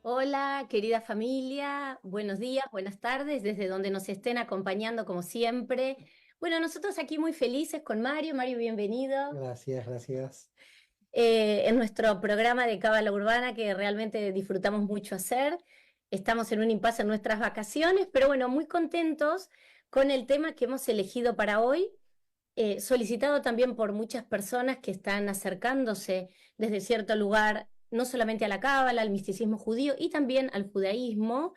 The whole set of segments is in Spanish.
Hola, querida familia, buenos días, buenas tardes, desde donde nos estén acompañando como siempre. Bueno, nosotros aquí muy felices con Mario. Mario, bienvenido. Gracias, gracias. En nuestro programa de Cábala Urbana que realmente disfrutamos mucho hacer. Estamos en un impasse en nuestras vacaciones, pero bueno, muy contentos con el tema que hemos elegido para hoy, solicitado también por muchas personas que están acercándose desde cierto lugar, no solamente a la cábala, al misticismo judío y también al judaísmo.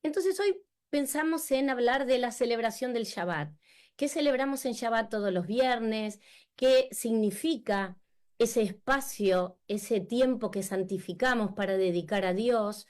Entonces hoy pensamos en hablar de la celebración del Shabbat. ¿Qué celebramos en Shabbat todos los viernes? ¿Qué significa ese espacio, ese tiempo que santificamos para dedicar a Dios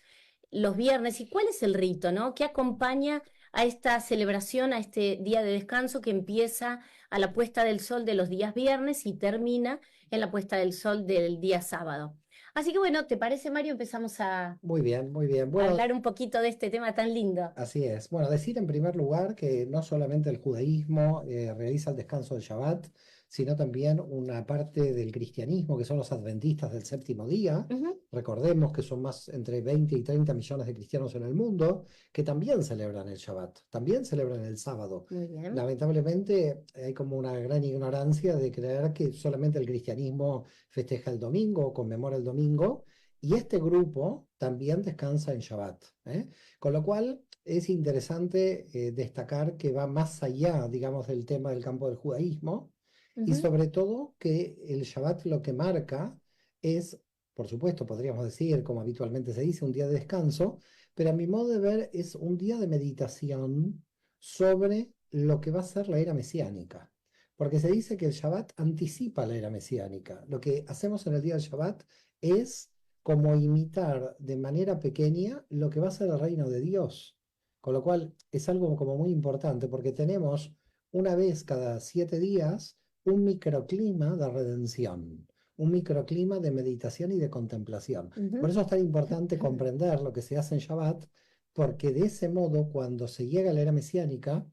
los viernes? ¿Y cuál es el rito, no? ¿Qué acompaña a esta celebración, a este día de descanso que empieza a la puesta del sol de los días viernes y termina en la puesta del sol del día sábado? Así que bueno, ¿te parece, Mario? Empezamos a Muy bien, muy bien. Bueno, hablar un poquito de este tema tan lindo. así es. Bueno, decir en primer lugar que no solamente el judaísmo realiza el descanso del Shabbat, sino también una parte del cristianismo, que son los adventistas del séptimo día. Ujú. Recordemos que son más entre 20 y 30 millones de cristianos en el mundo que también celebran el Shabbat, también celebran el sábado. Muy bien. Lamentablemente hay como una gran ignorancia de creer que solamente el cristianismo festeja el domingo o conmemora el domingo, y este grupo también descansa en Shabbat, ¿eh? Con lo cual es interesante destacar que va más allá, digamos, del tema del campo del judaísmo, y Ujú. sobre todo que el Shabbat lo que marca es, por supuesto, podríamos decir, como habitualmente se dice, un día de descanso, pero a mi modo de ver es un día de meditación sobre lo que va a ser la era mesiánica. Porque se dice que el Shabbat anticipa la era mesiánica. Lo que hacemos en el día del Shabbat es como imitar de manera pequeña lo que va a ser el reino de Dios. Con lo cual es algo como muy importante porque tenemos una vez cada 7 días un microclima de redención, un microclima de meditación y de contemplación. Por Ujú. eso es tan importante comprender lo que se hace en Shabbat, porque de ese modo, cuando se llega a la era mesiánica,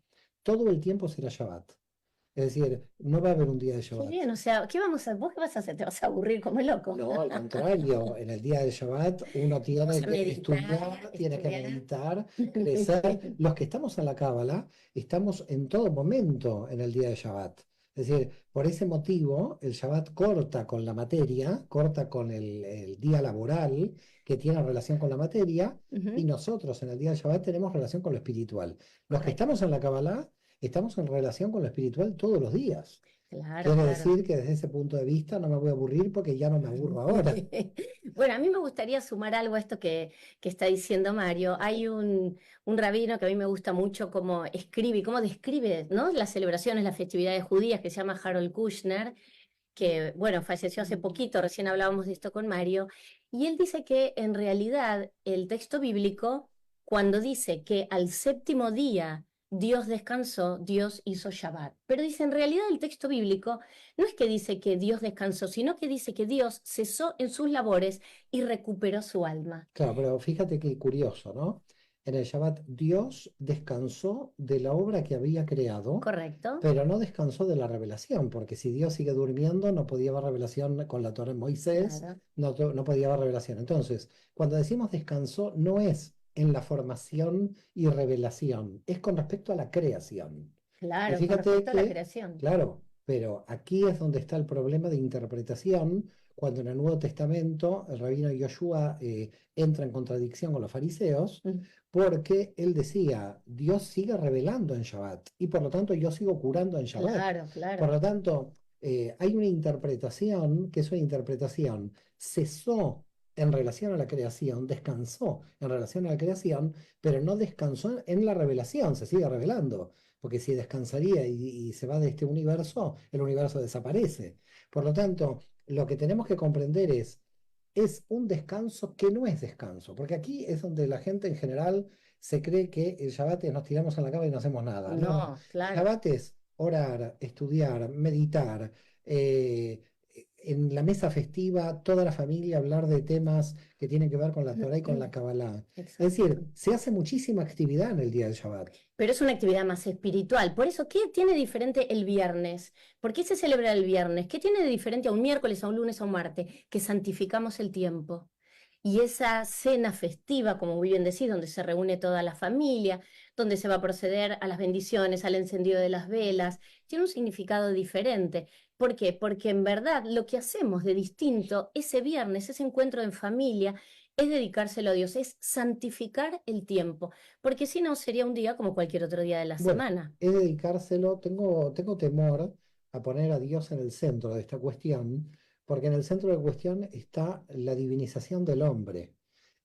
todo el tiempo será Shabbat. Es decir, no va a haber un día de Qué Shabbat. bien, o sea, ¿qué vamos a, vos qué vas a hacer? ¿Te vas a aburrir como loco? No, al contrario, en el día de Shabbat uno Vamos tiene a que meditar, estudiar, tiene que estudiar. meditar, crecer. Los que estamos en la Cábala estamos en todo momento en el día de Shabbat. Es decir, por ese motivo el Shabbat corta con la materia, corta con el día laboral que tiene relación con la materia, y Ujú. nosotros en el día de Shabbat tenemos relación con lo espiritual. Los que Correcto. estamos en la Cábala estamos en relación con lo espiritual todos los días. Claro, Quiere claro. decir que desde ese punto de vista no me voy a aburrir porque ya no me aburro ahora. Bueno, a mí me gustaría sumar algo a esto que está diciendo Mario. Hay un rabino que a mí me gusta mucho cómo escribe y cómo describe, ¿no? Las celebraciones, las festividades judías, que se llama Harold Kushner, que, bueno, falleció hace poquito, recién hablábamos de esto con Mario, y él dice que en realidad el texto bíblico, cuando dice que al séptimo día Dios descansó, Dios hizo Shabbat. Pero dice, en realidad el texto bíblico no es que dice que Dios descansó, sino que dice que Dios cesó en sus labores y recuperó su alma. Claro, pero fíjate qué curioso, ¿no? En el Shabbat Dios descansó de la obra que había creado, ¿Correcto? pero no descansó de la revelación, porque si Dios sigue durmiendo no podía haber revelación con la Torá en Moisés, Claro, no podía haber revelación. Entonces, cuando decimos descansó, no es en la formación y revelación, es con respecto a la creación. Y claro, con fíjate respecto a la que, creación. claro, pero aquí es donde está el problema de interpretación, cuando en el Nuevo Testamento el rabino Yoshua entra en contradicción con los fariseos, Mm. porque él decía, Dios sigue revelando en Shabbat, y por lo tanto yo sigo curando en Shabbat. Claro, Por claro. lo tanto, hay una interpretación que es una interpretación, cesó en relación a la creación, descansó en relación a la creación, pero no descansó en la revelación, se sigue revelando, porque si descansaría y se va de este universo, el universo desaparece. Por lo tanto, lo que tenemos que comprender es un descanso que no es descanso, porque aquí es donde la gente en general se cree que el Shabbat es nos tiramos en la cama y no hacemos nada. No, no. No, claro. Shabbat es orar, estudiar, meditar, eh, en la mesa festiva, toda la familia hablar de temas que tienen que ver con la Torah y con la Kabbalah. Es Exacto. decir, se hace muchísima actividad en el día del Shabbat. Pero es una actividad más espiritual. Por eso, ¿qué tiene diferente el viernes? ¿Por qué se celebra el viernes? ¿Qué tiene de diferente a un miércoles, a un lunes, a un martes? Que santificamos el tiempo. y esa cena festiva, como muy bien decís, donde se reúne toda la familia, donde se va a proceder a las bendiciones, al encendido de las velas, tiene un significado diferente. ¿Por qué? Porque en verdad lo que hacemos de distinto ese viernes, ese encuentro en familia, es dedicárselo a Dios, es santificar el tiempo, porque si no sería un día como cualquier otro día de la Bueno, semana. es dedicárselo, tengo temor a poner a Dios en el centro de esta cuestión, porque en el centro de la cuestión está la divinización del hombre.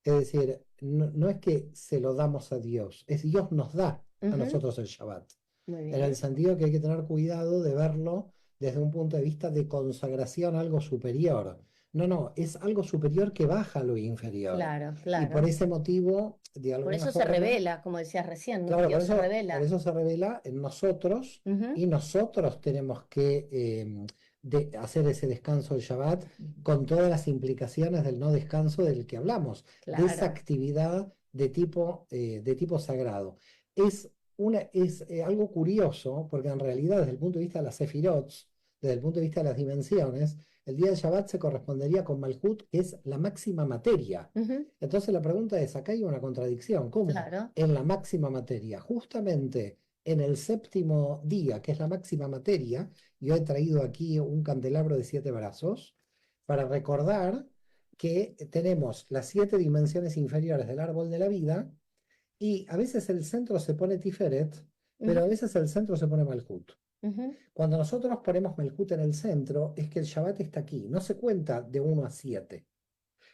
Es decir, no es que se lo damos a Dios, es Dios nos da a Ujú. nosotros el Shabbat, Muy en el bien. sentido que hay que tener cuidado de verlo desde un punto de vista de consagración a algo superior. No, no, es algo superior que baja a lo inferior. Claro, Y por claro. ese motivo, de Por alguna eso se forma, revela, como decías recién, ¿no? claro, Dios se por revela. eso se revela en nosotros Ujú. y nosotros tenemos que hacer ese descanso del Shabbat con todas las implicaciones del no descanso del que hablamos, de esa Claro. actividad de tipo sagrado. Es algo curioso porque en realidad desde el punto de vista de las sefirot, desde el punto de vista de las dimensiones, el día del Shabbat se correspondería con Malhut, que es la máxima materia. Ujú. Entonces la pregunta es, acá hay una contradicción. ¿Cómo? Claro. En la máxima materia, justamente en el séptimo día, que es la máxima materia, yo he traído aquí un candelabro de 7 brazos para recordar que tenemos las 7 dimensiones inferiores del árbol de la vida y a veces el centro se pone Tiferet, pero a Ujú. veces el centro se pone Malhut. Ujú. Cuando nosotros ponemos Malhut en el centro, es que el Shabbat está aquí, no se cuenta de 1 a 7,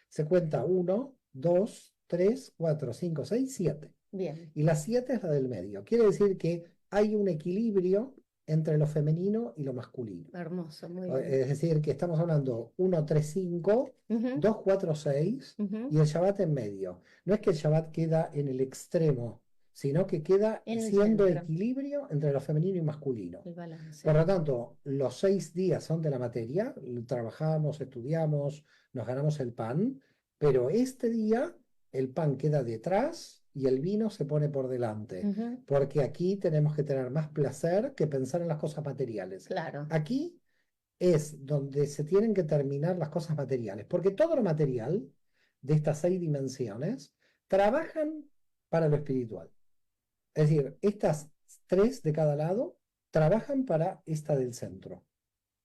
se cuenta 1, 2, 3, 4, 5, 6, 7. Bien. Y la 7 es la del medio. Quiere decir que hay un equilibrio entre lo femenino y lo masculino. Hermoso, muy bien. Es decir, que estamos hablando 1, 3, 5, Ujú. 2, 4, 6 Ujú. y el Shabbat en medio. No es que el Shabbat queda en el extremo, sino que queda En el siendo centro, equilibrio entre lo femenino y masculino. el Por balance. lo tanto, los 6 días son de la materia, trabajamos, estudiamos, nos ganamos el pan, pero este día el pan queda detrás y el vino se pone por delante, Ujú. porque aquí tenemos que tener más placer que pensar en las cosas materiales. Claro. Aquí es donde se tienen que terminar las cosas materiales, porque todo lo material de estas 6 dimensiones trabajan para lo espiritual. Es decir, estas 3 de cada lado trabajan para esta del centro.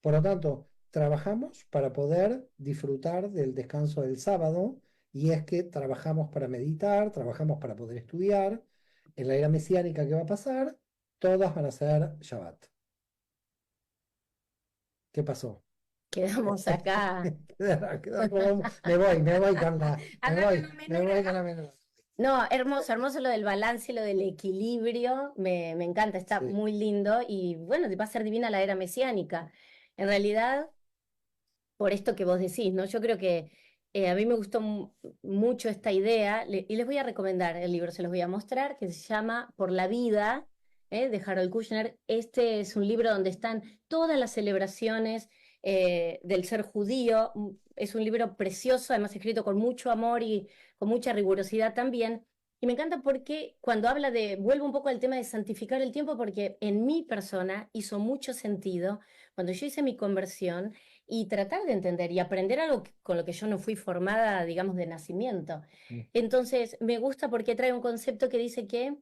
Por lo tanto, trabajamos para poder disfrutar del descanso del sábado y es que trabajamos para meditar, trabajamos para poder estudiar. En la era mesiánica que va a pasar, todas van a ser Shabbat. ¿Qué pasó? Quedamos acá. Me voy con Acá con la me menor. voy con la menor. No, hermoso, hermoso lo del balance, lo del equilibrio, me encanta, está Sí. muy lindo y bueno, va a ser divina la era mesiánica. En realidad, por esto que vos decís, ¿no? Yo creo que a mí me gustó mucho esta idea y les voy a recomendar el libro, se los voy a mostrar, que se llama Por la vida, de Harold Kushner. Este es un libro donde están todas las celebraciones del ser judío. Es un libro precioso, además escrito con mucho amor y con mucha rigurosidad también. Y me encanta porque cuando habla de, vuelvo un poco al tema de santificar el tiempo, porque en mi persona hizo mucho sentido cuando yo hice mi conversión y tratar de entender y aprender algo con lo que yo no fui formada, digamos, de nacimiento. Mm. Entonces, me gusta porque trae un concepto que dice que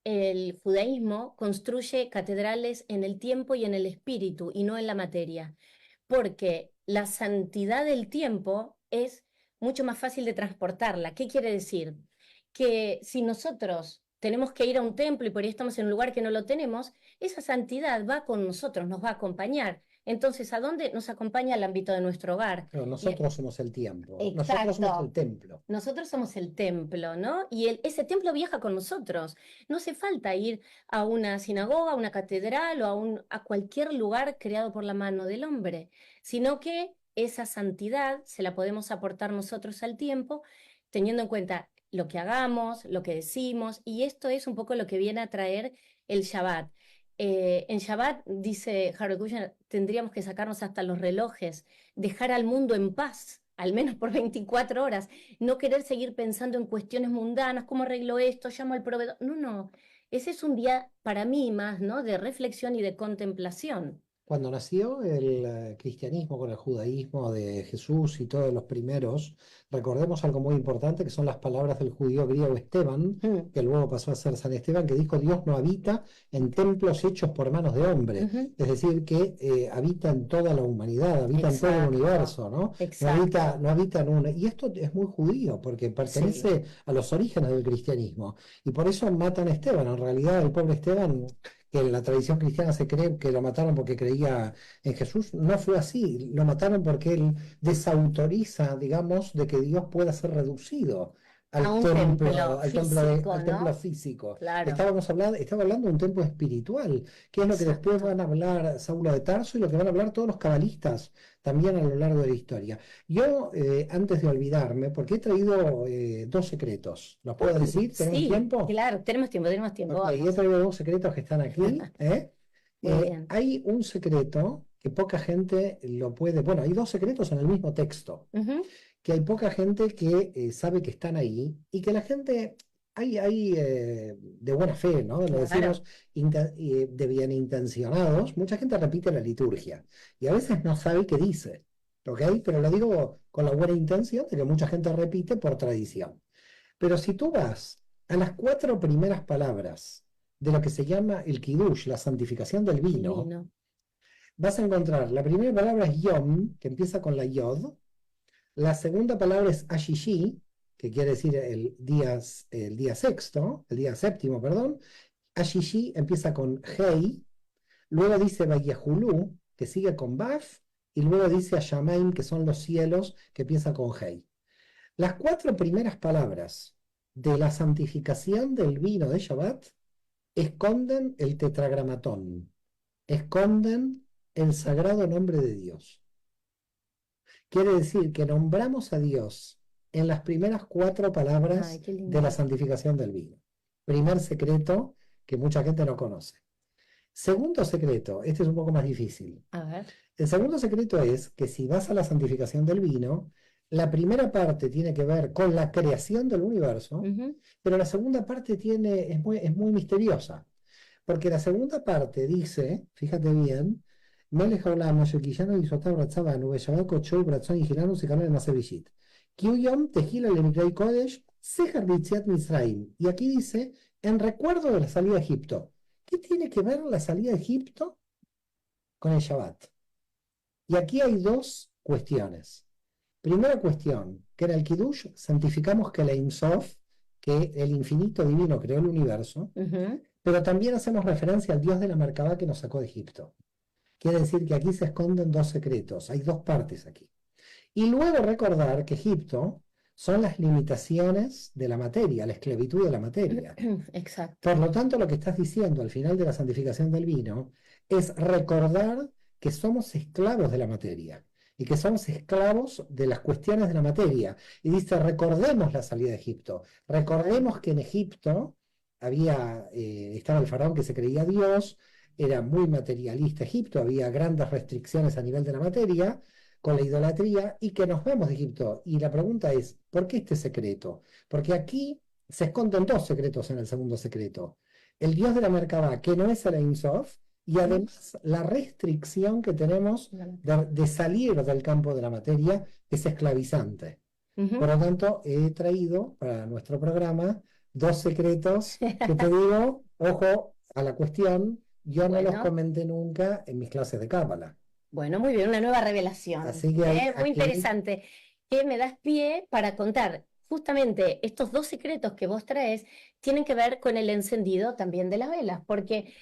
el judaísmo construye catedrales en el tiempo y en el espíritu y no en la materia, porque la santidad del tiempo es mucho más fácil de transportarla. ¿Qué quiere decir? Que si nosotros tenemos que ir a un templo y por ahí estamos en un lugar que no lo tenemos, esa santidad va con nosotros, nos va a acompañar. Entonces, ¿a dónde nos acompaña el ámbito de nuestro hogar? Pero Y, nosotros somos el tiempo, nosotros somos el exacto. templo. Nosotros somos el templo, ¿no? Y ese templo viaja con nosotros. No hace falta ir a una sinagoga, a una catedral o a cualquier lugar creado por la mano del hombre, sino que esa santidad se la podemos aportar nosotros al tiempo, teniendo en cuenta lo que hagamos, lo que decimos, y esto es un poco lo que viene a traer el Shabbat. En Shabbat, dice Harold Kushner, tendríamos que sacarnos hasta los relojes, dejar al mundo en paz, al menos por 24 horas, no querer seguir pensando en cuestiones mundanas, cómo arreglo esto, llamo al proveedor. No, no, ese es un día para mí más, ¿no? De reflexión y de contemplación. Cuando nació el cristianismo con el judaísmo de Jesús y todos los primeros, recordemos algo muy importante que son las palabras del judío griego Esteban, Mm, que luego pasó a ser San Esteban, que dijo: Dios no habita en templos hechos por manos de hombre. ujú. Es decir, que habita en toda la humanidad, habita en todo el Exacto, universo, ¿no? No habita, exacto. no habita en una. Y esto es muy judío, porque Sí. pertenece a los orígenes del cristianismo. Y por eso matan a Esteban. En realidad, el pobre Esteban, que en la tradición cristiana se cree que lo mataron porque creía en Jesús, no fue así. Lo mataron porque él desautoriza, digamos, de que Dios pueda ser reducido A un templo al físico, templo ¿no? físico. Claro. Estaba hablando de un templo espiritual, que es lo que después Exacto. van a hablar Saulo de Tarso y lo que van a hablar todos los cabalistas también a lo largo de la historia. Yo, antes de olvidarme, porque he traído dos secretos, ¿los puedo decir? ¿Tenemos Sí, tiempo? claro, tenemos tiempo, Ok, he vamos. traído dos secretos que están aquí, ¿eh? Muy bien. Hay un secreto que poca gente lo puede, bueno, hay dos secretos en el mismo texto, Ujú. que hay poca gente que sabe que están ahí y que la gente, hay de buena fe, ¿no? Lo decimos Claro. de bien intencionados, mucha gente repite la liturgia y a veces no sabe qué dice, ¿ok? Pero lo digo con la buena intención de que mucha gente repite por tradición. Pero si tú vas a las cuatro primeras palabras de lo que se llama el Kiddush, la santificación del El vino, vino. vas a encontrar, la primera palabra es Yom, que empieza con la Yod, la segunda palabra es Ashishi, que quiere decir el día sexto, el día séptimo, perdón. Ashishi empieza con Hei, luego dice Vayehulú, que sigue con Baf, y luego dice Ashamaim, que son los cielos, que empieza con Hei. Las cuatro primeras palabras de la santificación del vino de Shabbat esconden el tetragramatón, esconden el sagrado nombre de Dios. Quiere decir que nombramos a Dios en las primeras cuatro Ay, palabras qué de la lindo. santificación del vino. Primer secreto que mucha gente no conoce. Segundo secreto, este es un poco más difícil. A ver. El segundo secreto es que si vas a la santificación del vino, la primera parte tiene que ver con la creación del universo, Ujú. pero la segunda parte es muy misteriosa, porque la segunda parte dice, fíjate bien, Melech haolam asher kishano lisotav ratzavanu veshavat kodsho ubratzon yihilanu sekanu lemasevishit. Ki hu yom tehila lemikrai kodesh seher b'yitziat Mitzrayim. Y aquí dice, en recuerdo de la salida de Egipto. ¿Qué tiene que ver la salida de Egipto con el Shabbat? Y aquí hay dos cuestiones. Primera cuestión, que en el Kiddush santificamos que la Ein Sof, que el infinito divino creó el universo, Ujú. pero también hacemos referencia al Dios de la Merkabá que nos sacó de Egipto. Quiere decir que aquí se esconden dos secretos, hay dos partes aquí. Y luego recordar que Egipto son las limitaciones de la materia, la esclavitud de la materia. Por Exacto. lo tanto, lo que estás diciendo al final de la santificación del vino es recordar que somos esclavos de la materia y que somos esclavos de las cuestiones de la materia. Y dice, recordemos la salida de Egipto, Claro. recordemos que en Egipto estaba el faraón que se creía Dios, era muy materialista Egipto, había grandes restricciones a nivel de la materia con la idolatría y que nos vamos de Egipto. Y la pregunta es, ¿por qué este secreto? Porque aquí se esconden dos secretos en el segundo secreto. El Dios de la Merkabah, que no es el Ein Sof, y Ujú. además la restricción que tenemos de salir del campo de la materia, que es esclavizante. Por Ujú. lo tanto, he traído para nuestro programa dos secretos que te digo, ojo a la cuestión, yo no los Bueno, comenté nunca en mis clases de Cábala. bueno, muy bien, una nueva revelación. Así que Muy aquí, interesante. Que me das pie para contar. Justamente estos dos secretos que vos traes tienen que ver con el encendido también de las velas, porque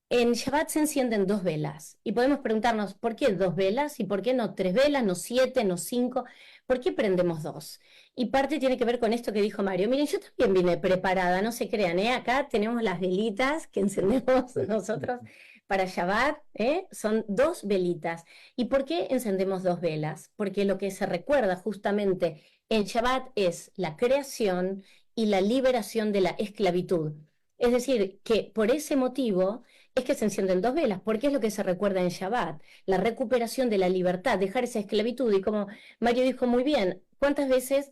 en Shabbat se encienden dos velas y podemos preguntarnos, ¿por qué dos velas y por qué no tres velas, no siete, no cinco? ¿Por qué prendemos dos? Y parte tiene que ver con esto que dijo Mario. Miren, yo también vine preparada, no se crean, ¿eh? Acá tenemos las velitas que encendemos nosotros para Shabbat, ¿eh? Son dos velitas. ¿Y por qué encendemos dos velas? Porque lo que se recuerda justamente en Shabbat es la creación y la liberación de la esclavitud. Es decir, que por ese motivo es que se encienden dos velas, porque es lo que se recuerda en Shabbat, la recuperación de la libertad, dejar esa esclavitud. Y como Mario dijo muy bien, ¿cuántas veces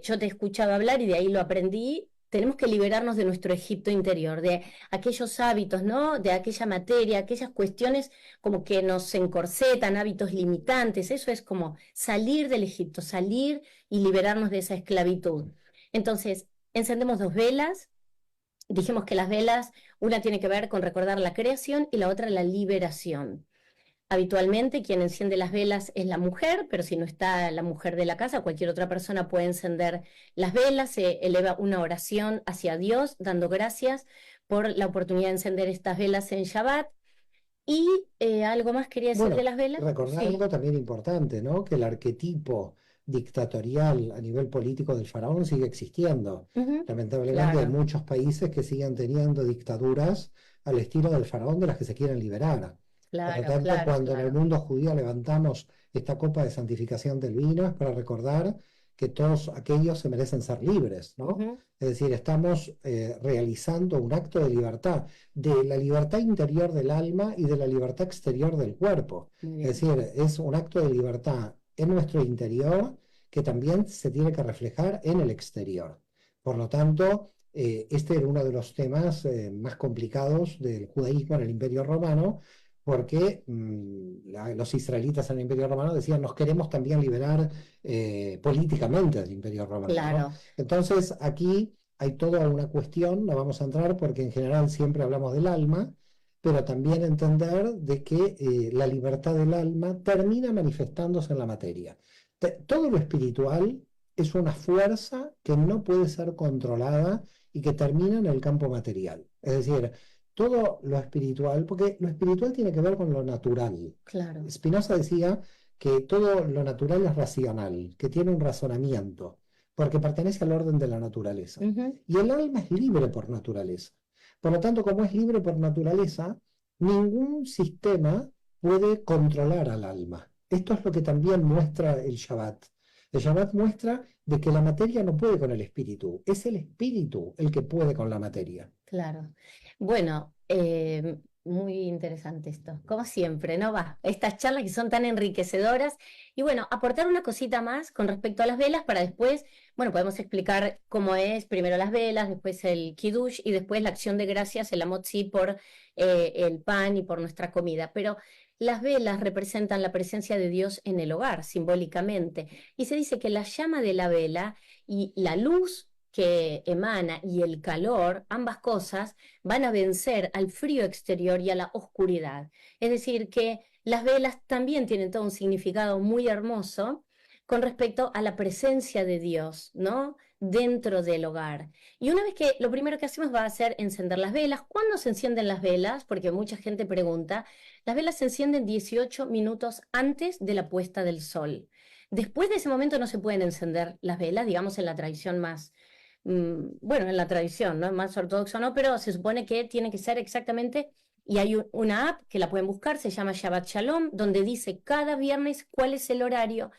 yo te he escuchado hablar y de ahí lo aprendí? tenemos que liberarnos de nuestro Egipto interior, de aquellos hábitos, ¿no? De aquella materia, aquellas cuestiones como que nos encorsetan, hábitos limitantes. Eso es como salir del Egipto, salir y liberarnos de esa esclavitud. Entonces, encendemos 2 velas. Dijimos que las velas, una tiene que ver con recordar la creación y la otra la liberación. Habitualmente quien enciende las velas es la mujer, pero si no está la mujer de la casa, cualquier otra persona puede encender las velas, se eleva una oración hacia Dios, dando gracias por la oportunidad de encender estas velas en Shabbat. Y algo más quería decir de Bueno, las velas. recordar Sí. algo también importante, ¿no? Que el arquetipo dictatorial a nivel político del faraón sigue existiendo. Ujú. Lamentablemente hay Claro, muchos países que siguen teniendo dictaduras al estilo del faraón de las que se quieren liberar. Por lo claro, tanto, claro, cuando en el claro. mundo judío levantamos esta copa de santificación del vino, es para recordar que todos aquellos se merecen ser libres, ¿no? Ujú. Es decir, estamos realizando un acto de libertad, de la libertad interior del alma y de la libertad exterior del cuerpo. Muy Es bien. decir, es un acto de libertad en nuestro interior que también se tiene que reflejar en el exterior. Por lo tanto, este era uno de los temas más complicados del judaísmo en el Imperio Romano, porque los israelitas en el Imperio Romano decían, nos queremos también liberar políticamente del Imperio Romano, ¿no? Claro. Entonces, aquí hay toda una cuestión, no vamos a entrar porque en general siempre hablamos del alma, pero también entender de que la libertad del alma termina manifestándose en la materia. Todo lo espiritual es una fuerza que no puede ser controlada y que termina en el campo material. Es decir, todo lo espiritual, porque lo espiritual tiene que ver con lo natural. Claro. Spinoza decía que todo lo natural es racional, que tiene un razonamiento, porque pertenece al orden de la naturaleza. Ujú. Y el alma es libre por naturaleza. Por lo tanto, como es libre por naturaleza, ningún sistema puede controlar al alma. Esto es lo que también muestra el Shabbat. El Shabbat muestra de que la materia no puede con el espíritu, es el espíritu el que puede con la materia. Claro. Bueno, muy interesante esto. Como siempre, ¿no? Va, estas charlas que son tan enriquecedoras. Y bueno, aportar una cosita más con respecto a las velas para después, bueno, podemos explicar cómo es primero las velas, después el kiddush y después la acción de gracias, el amotzi por el pan y por nuestra comida. Pero las velas representan la presencia de Dios en el hogar, simbólicamente. Y se dice que la llama de la vela y la luz que emana y el calor, ambas cosas, van a vencer al frío exterior y a la oscuridad. Es decir, que las velas también tienen todo un significado muy hermoso con respecto a la presencia de Dios, ¿no? Dentro del hogar. Y una vez que lo primero que hacemos va a ser encender las velas. ¿Cuándo se encienden las velas? Porque mucha gente pregunta. Las velas se encienden 18 minutos antes de la puesta del sol. Después de ese momento no se pueden encender las velas, digamos en la tradición más bueno, en la tradición, ¿no? Más ortodoxo no, pero se supone que tiene que ser exactamente, y hay una app que la pueden buscar, se llama Shabbat Shalom, donde dice cada viernes cuál es el horario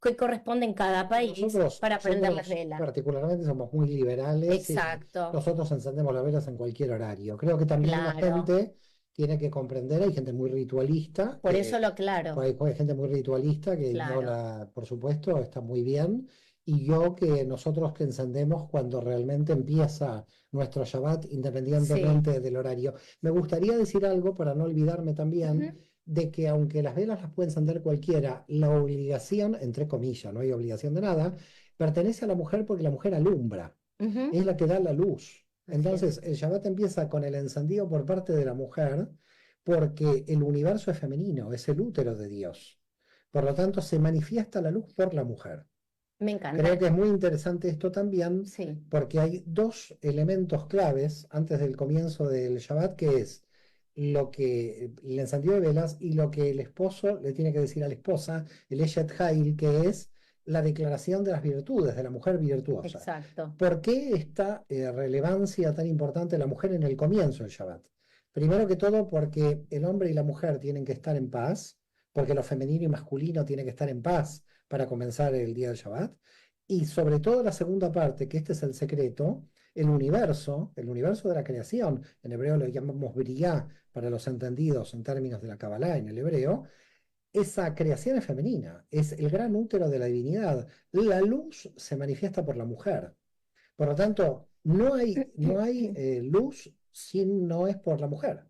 que corresponde en cada país para prender las Nosotros velas. particularmente somos muy liberales y Exacto, nosotros encendemos las velas en cualquier horario. Creo que también la claro, gente tiene que comprender, hay gente muy ritualista, por eso lo aclaro, hay gente muy ritualista que no claro, la, por supuesto, está muy bien. Y yo que nosotros que encendemos cuando realmente empieza nuestro Shabbat, sí. independientemente del horario. Me gustaría decir algo para no olvidarme también Ujú, de que aunque las velas las puede encender cualquiera, la obligación, entre comillas, no hay obligación de nada, pertenece a la mujer porque la mujer alumbra, ujú, es la que da la luz. así es, Entonces, el Shabbat empieza con el encendido por parte de la mujer porque el universo es femenino, es el útero de Dios. Por lo tanto, se manifiesta la luz por la mujer. me Creo encanta, que es muy interesante esto también sí, porque hay dos elementos claves antes del comienzo del Shabbat, que es lo que el encendido de velas y lo que el esposo le tiene que decir a la esposa, el Eshet Hail, que es la declaración de las virtudes de la mujer virtuosa. exacto, ¿Por qué esta relevancia tan importante de la mujer en el comienzo del Shabbat? Primero que todo porque el hombre y la mujer tienen que estar en paz, porque lo femenino y masculino tienen que estar en paz para comenzar el día del Shabbat. Y sobre todo la segunda parte, que este es el secreto, el universo de la creación, en hebreo lo llamamos Briá para los entendidos en términos de la Kabbalah en el hebreo, esa creación es femenina, es el gran útero de la divinidad. La luz se manifiesta por la mujer. Por lo tanto, no hay luz si no es por la mujer.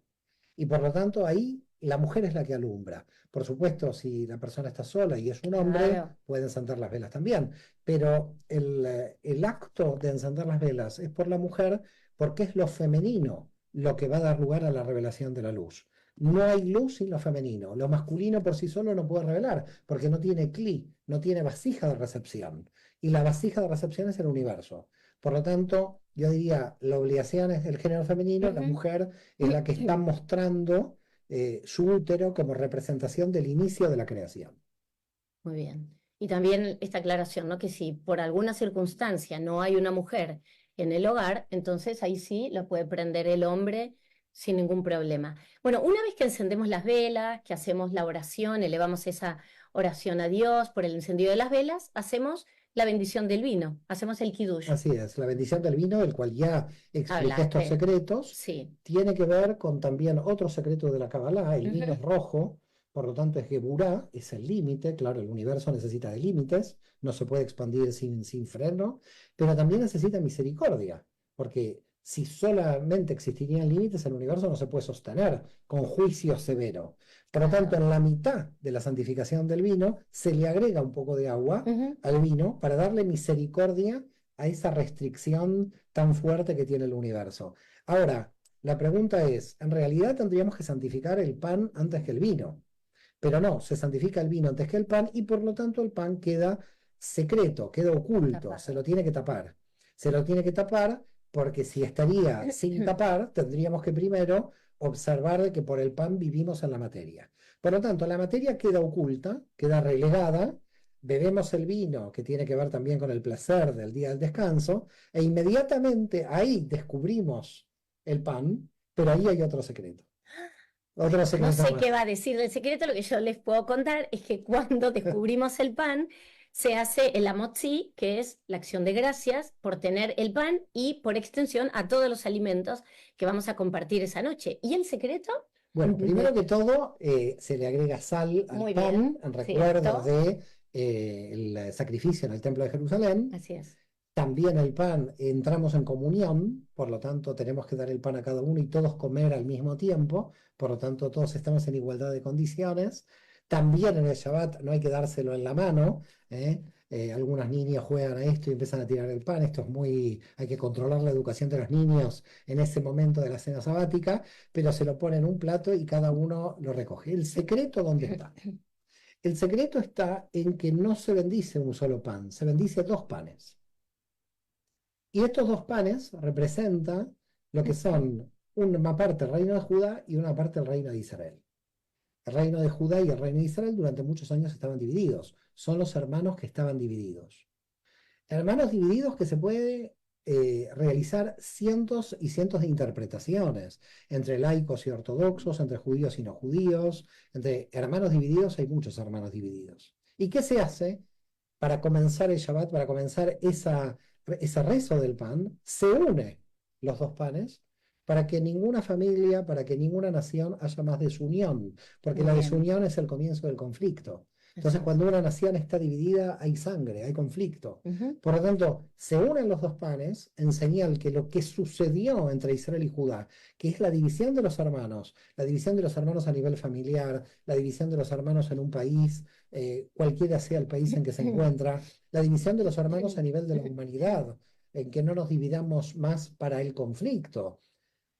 Y por lo tanto ahí la mujer es la que alumbra. Por supuesto, si la persona está sola y es un hombre, Claro. puede encender las velas también. Pero el acto de encender las velas es por la mujer porque es lo femenino lo que va a dar lugar a la revelación de la luz. No hay luz sin lo femenino. Lo masculino por sí solo no puede revelar porque no tiene cli, no tiene vasija de recepción. Y la vasija de recepción es el universo. Por lo tanto, yo diría, la obligación es del género femenino, la Ujú. mujer es la que está mostrando su útero como representación del inicio de la creación. Muy bien. Y también esta aclaración, ¿no? Que si por alguna circunstancia no hay una mujer en el hogar, entonces ahí sí lo puede prender el hombre sin ningún problema. Bueno, una vez que encendemos las velas, que hacemos la oración, elevamos esa oración a Dios por el encendido de las velas, hacemos la bendición del vino, hacemos el kiddush. Así es, la bendición del vino, del cual ya expliqué estos Hablaste, secretos, sí. tiene que ver con también otro secreto de la Kabbalah. El vino Ujú. es rojo, por lo tanto es Geburá, es el límite. Claro, el universo necesita de límites, no se puede expandir sin freno, pero también necesita misericordia, porque si solamente existirían límites, el universo no se puede sostener con juicio severo. Por lo tanto, Claro. en la mitad de la santificación del vino se le agrega un poco de agua Ujú. al vino para darle misericordia a esa restricción tan fuerte que tiene el universo. Ahora, la pregunta es, en realidad tendríamos que santificar el pan antes que el vino, pero no, se santifica el vino antes que el pan y por lo tanto el pan queda secreto, queda oculto, se Tapado. lo tiene que tapar. Se lo tiene que tapar porque si estaría sin tapar, tendríamos que primero observar de que por el pan vivimos en la materia. Por lo tanto, la materia queda oculta, queda relegada, bebemos el vino, que tiene que ver también con el placer del día del descanso, e inmediatamente ahí descubrimos el pan, pero ahí hay otro secreto. Otro No secreto sé qué más. va a decir del secreto, lo que yo les puedo contar es que cuando descubrimos el pan, se hace el amotzi, que es la acción de gracias por tener el pan y por extensión a todos los alimentos que vamos a compartir esa noche. ¿Y el secreto? Bueno, primero que todo, se le agrega sal al Muy pan bien, en recuerdo cierto, de el sacrificio en el Templo de Jerusalén. así es. También el pan, entramos en comunión, por lo tanto tenemos que dar el pan a cada uno y todos comer al mismo tiempo, por lo tanto todos estamos en igualdad de condiciones. También en el Shabbat no hay que dárselo en la mano, ¿eh? Algunas niñas juegan a esto y empiezan a tirar el pan. Esto es muy, hay que controlar la educación de los niños en ese momento de la cena sabática, pero se lo pone en un plato y cada uno lo recoge. ¿El secreto dónde está? El secreto está en que no se bendice un solo pan, se bendice dos panes. Y estos dos panes representan lo que son una parte del reino de Judá y una parte del reino de Israel. El reino de Judá y el reino de Israel durante muchos años estaban divididos. Son los hermanos que estaban divididos. Hermanos divididos que se puede realizar cientos y cientos de interpretaciones entre laicos y ortodoxos, entre judíos y no judíos, entre hermanos divididos hay muchos hermanos divididos. ¿Y qué se hace para comenzar el Shabbat, para comenzar ese rezo del pan? Se une los dos panes para que ninguna familia, para que ninguna nación haya más desunión, porque Muy la bien, desunión es el comienzo del conflicto. así Entonces, es. cuando una nación está dividida, hay sangre, hay conflicto. Ujú. Por lo tanto, se unen los dos panes en señal que lo que sucedió entre Israel y Judá, que es la división de los hermanos, la división de los hermanos a nivel familiar, la división de los hermanos en un país, cualquiera sea el país en que se encuentra, la división de los hermanos a nivel de la humanidad, en que no nos dividamos más para el conflicto.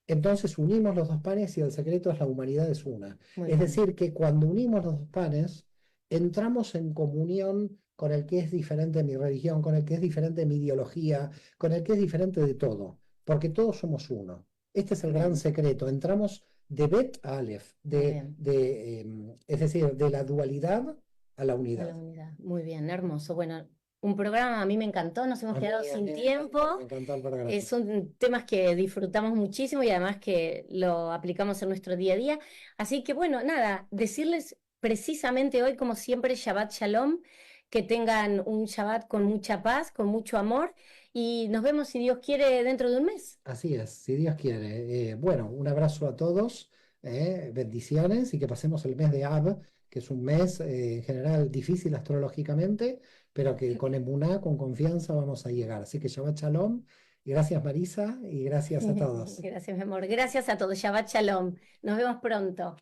Entonces unimos los dos panes y el secreto es la humanidad es una. Muy Es bien. decir, que cuando unimos los dos panes, entramos en comunión con el que es diferente de mi religión, con el que es diferente de mi ideología, con el que es diferente de todo, porque todos somos uno. Este es el gran Bien, secreto. Entramos de Bet a Aleph, muy bien. es decir, de la dualidad a la A la unidad. unidad. Muy bien, hermoso. Bueno, un programa a mí me encantó, nos hemos A mí quedado sin me tiempo. encantó, me encantó el programa. Son temas que disfrutamos muchísimo y además que lo aplicamos en nuestro día a día. Así que bueno, nada, decirles precisamente hoy, como siempre, Shabbat Shalom, que tengan un Shabbat con mucha paz, con mucho amor y nos vemos si Dios quiere dentro de un mes. Así es, si Dios quiere. Bueno, un abrazo a todos, bendiciones y que pasemos el mes de Ab, que es un mes en general difícil astrológicamente, pero que con emuná, con confianza vamos a llegar. Así que Shabbat Shalom Gracias Marisa y gracias a todos. Gracias, mi amor. Gracias a todos. Shabbat Shalom. Nos vemos pronto.